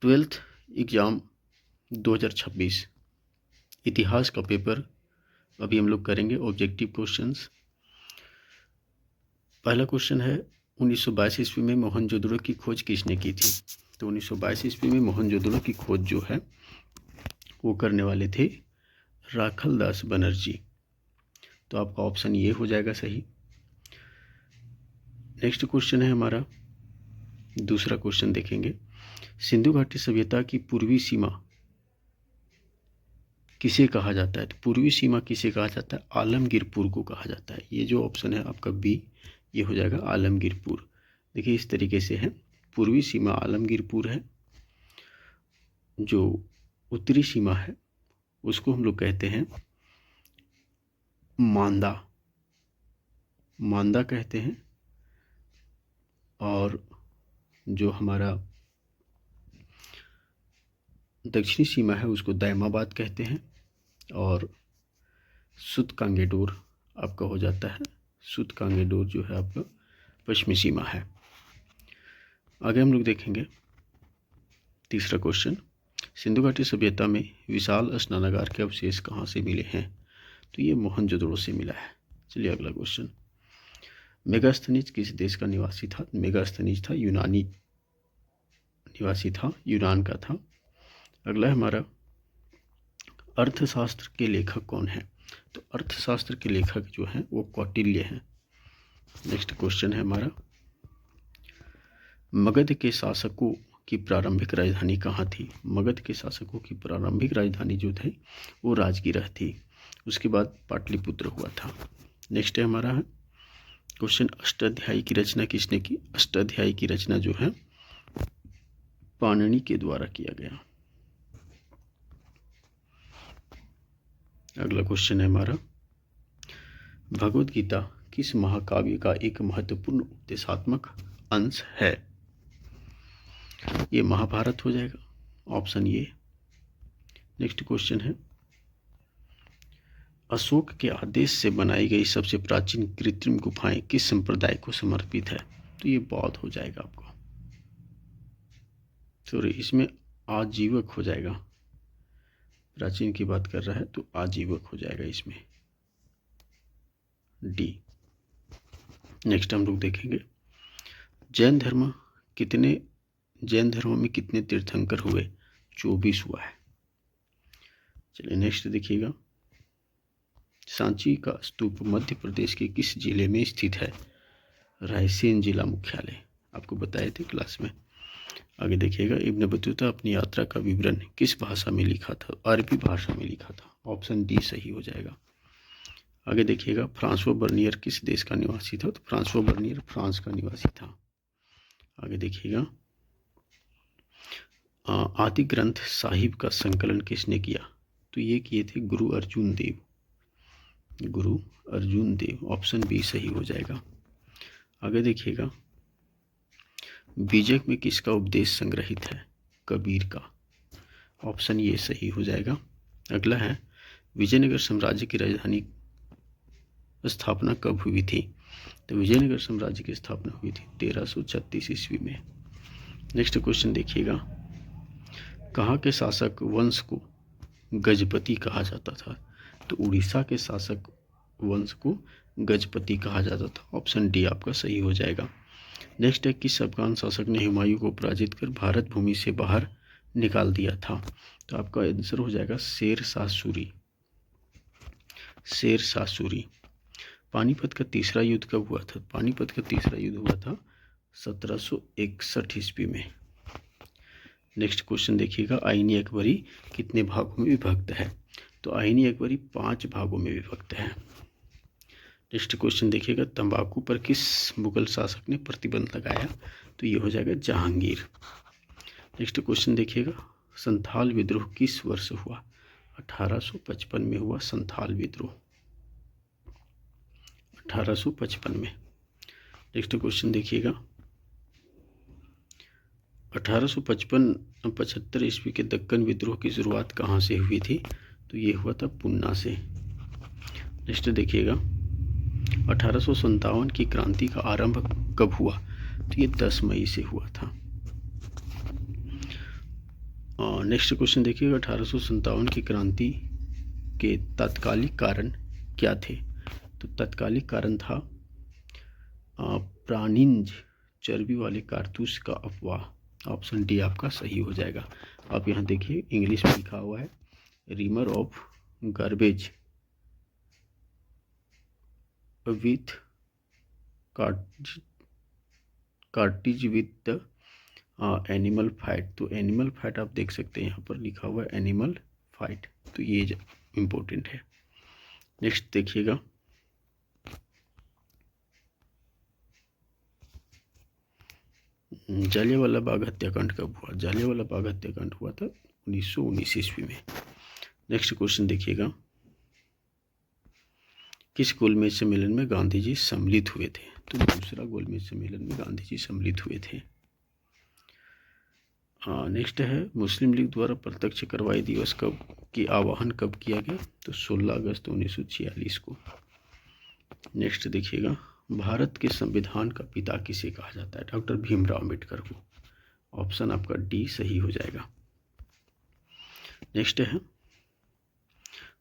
Twelfth exam 2026 इतिहास का paper अभी हम लोग करेंगे। Objective questions. पहला क्वेश्चन है 1922 ईस्वी में मोहनजोदड़ो की खोज किसने की थी? तो 1922 ईस्वी में मोहनजोदड़ो की खोज जो है वो करने वाले थे राखलदास बनर्जी। तो आपका ऑप्शन ये हो जाएगा सही। नेक्स्ट क्वेश्चन है हमारा, दूसरा क्वेश्चन देखेंगे। सिंधु घाटी सभ्यता की पूर्वी सीमा किसे कहा जाता है? तो पूर्वी सीमा किसे कहा जाता है? आलमगीरपुर को कहा जाता है। ये जो ऑप्शन है आपका बी, ये हो जाएगा आलमगीरपुर। देखिए इस तरीके से है, पूर्वी सीमा आलमगीरपुर है, जो उत्तरी सीमा है उसको हम लोग कहते हैं मांदा, मांदा कहते हैं, और जो हमारा दक्षिणी सीमा है उसको दैमाबाद कहते हैं, और सुतकांगेडोर आपका हो जाता है, सुतकांगेडोर जो है आपका पश्चिमी सीमा है। आगे हम लोग देखेंगे तीसरा क्वेश्चन। सिंधु घाटी सभ्यता में विशाल स्नानागार के अवशेष कहाँ से मिले हैं? तो ये मोहनजोदड़ो से मिला है। चलिए अगला क्वेश्चन। मेगास्थनीज किस देश का निवासी था? मेगास्थनीज था यूनानी निवासी था, यूनान का था। अगला है हमारा, अर्थशास्त्र के लेखक कौन है? तो अर्थशास्त्र के लेखक जो हैं वो कौटिल्य हैं। नेक्स्ट क्वेश्चन है हमारा, मगध के शासकों की प्रारंभिक राजधानी कहाँ थी? मगध के शासकों की प्रारंभिक राजधानी जो थी वो राजगिरह थी, उसके बाद पाटलिपुत्र हुआ था। नेक्स्ट है हमारा क्वेश्चन, अष्टाध्यायी की रचना किसने की? अष्टाध्यायी की रचना जो है पाणिनि के द्वारा किया गया। अगला क्वेश्चन है हमारा, भगवद गीता किस महाकाव्य का एक महत्वपूर्ण उपदेशात्मक अंश है? ये महाभारत हो जाएगा, ऑप्शन ये। नेक्स्ट क्वेश्चन है, अशोक के आदेश से बनाई गई सबसे प्राचीन कृत्रिम गुफाएं किस संप्रदाय को समर्पित है? तो ये बौद्ध हो जाएगा आपको, सॉरी इसमें आजीवक हो जाएगा, प्राचीन की बात कर रहा है तो आजीवक हो जाएगा इसमें, डी। नेक्स्ट हम लोग देखेंगे, जैन धर्म में कितने तीर्थंकर हुए? 24 हुआ है। चलिए नेक्स्ट देखिएगा, सांची का स्तूप मध्य प्रदेश के किस जिले में स्थित है? रायसेन जिला मुख्यालय, आपको बताए थे क्लास में। आगे देखिएगा, इब्न बतूता अपनी यात्रा का विवरण किस भाषा में लिखा था? अरबी भाषा में लिखा था, ऑप्शन डी सही हो जाएगा। आगे देखिएगा, फ्रांसवा बर्नियर किस देश का निवासी था? तो फ्रांसवा बर्नियर फ्रांस का निवासी था। आगे देखिएगा, आदि ग्रंथ साहिब का संकलन किसने किया? तो ये किए थे गुरु अर्जुन देव, गुरु अर्जुन देव, ऑप्शन बी सही हो जाएगा। आगे देखिएगा, बीजक में किसका उपदेश संग्रहित है? कबीर का, ऑप्शन ये सही हो जाएगा। अगला है, विजयनगर साम्राज्य की राजधानी स्थापना कब हुई थी? तो विजयनगर साम्राज्य की स्थापना हुई थी 1336 ईस्वी में। नेक्स्ट क्वेश्चन देखिएगा, कहाँ के शासक वंश को गजपति कहा जाता था? तो उड़ीसा के शासक वंश को गजपति कहा जाता था, ऑप्शन डी आपका सही हो जाएगा। नेक्स्ट है, किस अफगान शासक ने हुमायूं को पराजित कर भारत भूमि से बाहर निकाल दिया था? तो आपका आंसर हो जाएगा शेर शाह सूरी, शेर शाह सूरी। पानीपत का तीसरा युद्ध कब हुआ था? पानीपत का तीसरा युद्ध हुआ था 1761 ईस्वी में। नेक्स्ट क्वेश्चन देखिएगा, आईनी अकबरी कितने भागों में विभक्त है? तो आईनी अकबरी 5 भागों में विभक्त है। नेक्स्ट क्वेश्चन देखिएगा, तंबाकू पर किस मुगल शासक ने प्रतिबंध लगाया? तो ये हो जाएगा जहांगीर। नेक्स्ट क्वेश्चन देखिएगा, संथाल विद्रोह किस वर्ष हुआ? 1855 में हुआ संथाल विद्रोह, 1855 में। नेक्स्ट क्वेश्चन देखिएगा, 1855-75 ईस्वी के दक्कन विद्रोह की शुरुआत कहाँ से हुई थी? तो ये हुआ था पुन्ना से। नेक्स्ट देखिएगा, 1857 की क्रांति का आरंभ कब हुआ? तो ये 10 मई से हुआ था। नेक्स्ट क्वेश्चन देखिएगा, 1857 की क्रांति के तात्कालिक कारण क्या थे? तो तात्कालिक कारण था प्राणिज चर्बी वाले कारतूस का अफवाह। ऑप्शन डी आपका सही हो जाएगा। आप यहाँ देखिए इंग्लिश में लिखा हुआ है, reamer of garbage with cartridge with the animal fat. तो एनिमल फैट आप देख सकते हैं यहाँ पर लिखा हुआ है एनिमल फैट, तो ये इम्पोर्टेंट है। नेक्स्ट देखिएगा, जालियांवाला बाग हत्याकांड कब हुआ? जालियांवाला बाग हत्याकांड हुआ था 1919 ईस्वी में। नेक्स्ट क्वेश्चन देखिएगा, किस गोलमेज सम्मेलन में गांधी जी सम्मिलित हुए थे? तो दूसरा गोलमेज सम्मेलन में गांधी जी सम्मिलित हुए थे। नेक्स्ट है, मुस्लिम लीग द्वारा प्रत्यक्ष कार्रवाई दिवस की आह्वान कब किया गया? तो 16 अगस्त 1946 को। नेक्स्ट देखिएगा, भारत के संविधान का पिता किसे कहा जाता है? डॉक्टर भीमराव अम्बेडकर को। ऑप्शन आपका डी सही हो जाएगा। नेक्स्ट है,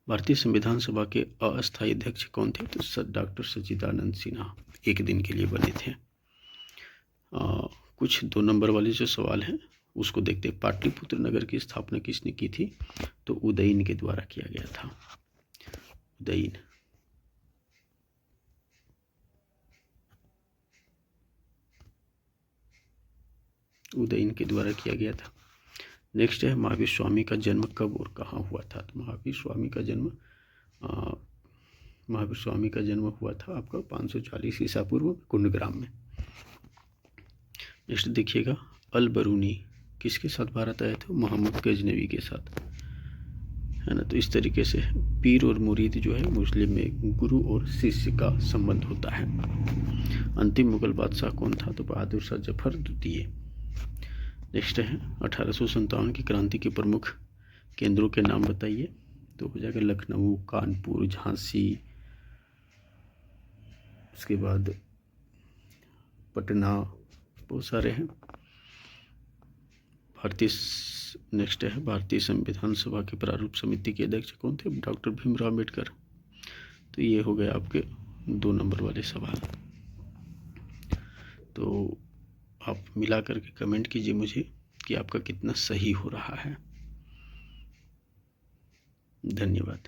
भारतीय संविधान सभा के अस्थायी अध्यक्ष कौन थे? तो डॉक्टर सच्चिदानंद सिन्हा 1 दिन के लिए बने थे। कुछ 2 नंबर वाले जो सवाल हैं उसको देखते हैं। पाटलिपुत्र नगर की स्थापना किसने की थी? तो उदयन के द्वारा किया गया था। उदयन के द्वारा किया गया था। नेक्स्ट है, महावीर स्वामी का जन्म कब और कहाँ हुआ था? तो महावीर स्वामी का जन्म हुआ था आपका 540 ईसा पूर्व कुंडग्राम में। नेक्स्ट देखिएगा, अल बरूनी किसके साथ भारत आए थे? मोहम्मद गजनवी के साथ, है ना। तो इस तरीके से पीर और मुरीद जो है मुस्लिम में गुरु और शिष्य का संबंध होता है। अंतिम मुगल बादशाह कौन था? तो बहादुर शाह जफर द्वितीय। नेक्स्ट है, 1857 की क्रांति के प्रमुख केंद्रों के नाम बताइए। तो हो जाएगा लखनऊ, कानपुर, झांसी, उसके बाद पटना, बहुत सारे हैं। नेक्स्ट है, भारतीय संविधान सभा के प्रारूप समिति के अध्यक्ष कौन थे? डॉक्टर भीमराव अम्बेडकर। तो ये हो गए आपके 2 नंबर वाले सवाल। तो आप मिला करके कमेंट कीजिए मुझे कि आपका कितना सही हो रहा है। धन्यवाद।